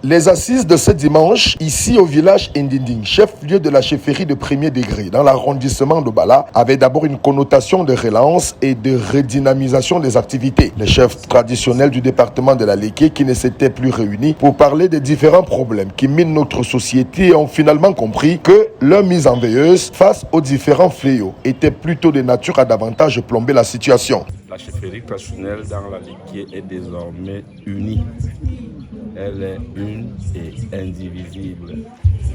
Les assises de ce dimanche, ici au village Ndinding, chef-lieu de la chefferie de premier degré, dans l'arrondissement de Bala, avaient d'abord une connotation de relance et de redynamisation des activités. Les chefs traditionnels du département de la Léké, qui ne s'étaient plus réunis pour parler des différents problèmes qui minent notre société, ont finalement compris que leur mise en veilleuse face aux différents fléaux était plutôt de nature à davantage plomber la situation. La chefferie traditionnelle dans la Léké est désormais unie. Elle est une et indivisible.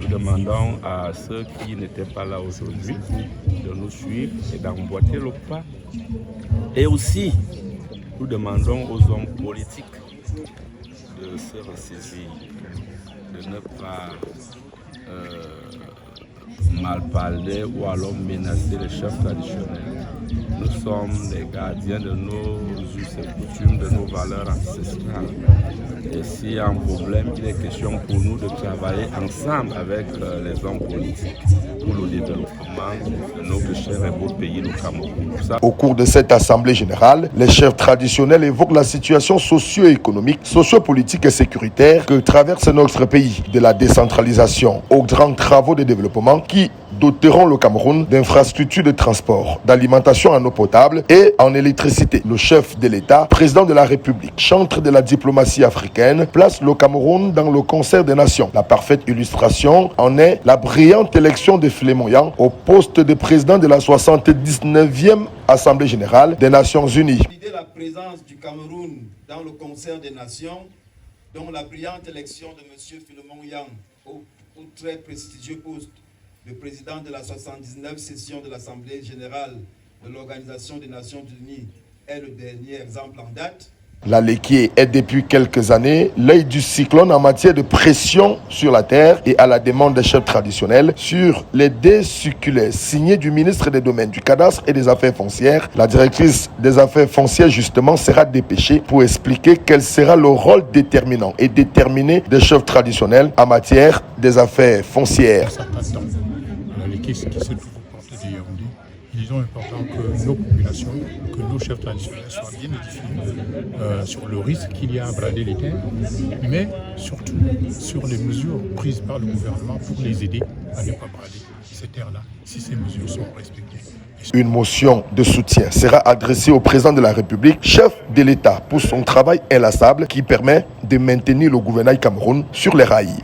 Nous demandons à ceux qui n'étaient pas là aujourd'hui de nous suivre et d'emboîter le pas. Et aussi, nous demandons aux hommes politiques de se ressaisir, de ne pas mal parler ou alors menacer les chefs traditionnels. Nous sommes les gardiens de nos us et coutumes, de nos valeurs ancestrales. Et s'il y a un problème, il est question pour nous de travailler ensemble avec les hommes politiques pour le développement de notre cher et beau pays, le Cameroun. Au cours de cette assemblée générale, les chefs traditionnels évoquent la situation socio-économique, socio-politique et sécuritaire que traverse notre pays, de la décentralisation aux grands travaux de développement qui doteront le Cameroun d'infrastructures de transport, d'alimentation en eau potable et en électricité. Le chef de l'État, président de la République, chantre de la diplomatie africaine, place le Cameroun dans le concert des nations. La parfaite illustration en est la brillante élection de Flémoyant au poste de président de la 79e Assemblée générale des Nations Unies. La présence du Cameroun dans le concert des nations, dont la brillante élection de M. Philemon Yang au très prestigieux poste de président de la 79e session de l'Assemblée générale de l'Organisation des Nations Unies est le dernier exemple en date. La Léké est depuis quelques années l'œil du cyclone en matière de pression sur la terre et à la demande des chefs traditionnels sur les deux circulaires signés du ministre des Domaines, du Cadastre et des Affaires foncières. La directrice des Affaires foncières justement sera dépêchée pour expliquer quel sera le rôle déterminant et déterminé des chefs traditionnels en matière des affaires foncières. La Léké, ce qui se trouve aux portes de Yaoundé, il est important que nos populations, que nos chefs traditionnels soient bien édifiés sur le risque qu'il y a à brader les terres, mais surtout sur les mesures prises par le gouvernement pour les aider à ne pas brader ces terres-là, si ces mesures sont respectées. Une motion de soutien sera adressée au président de la République, chef de l'État, pour son travail inlassable qui permet de maintenir le gouvernement Cameroun sur les rails.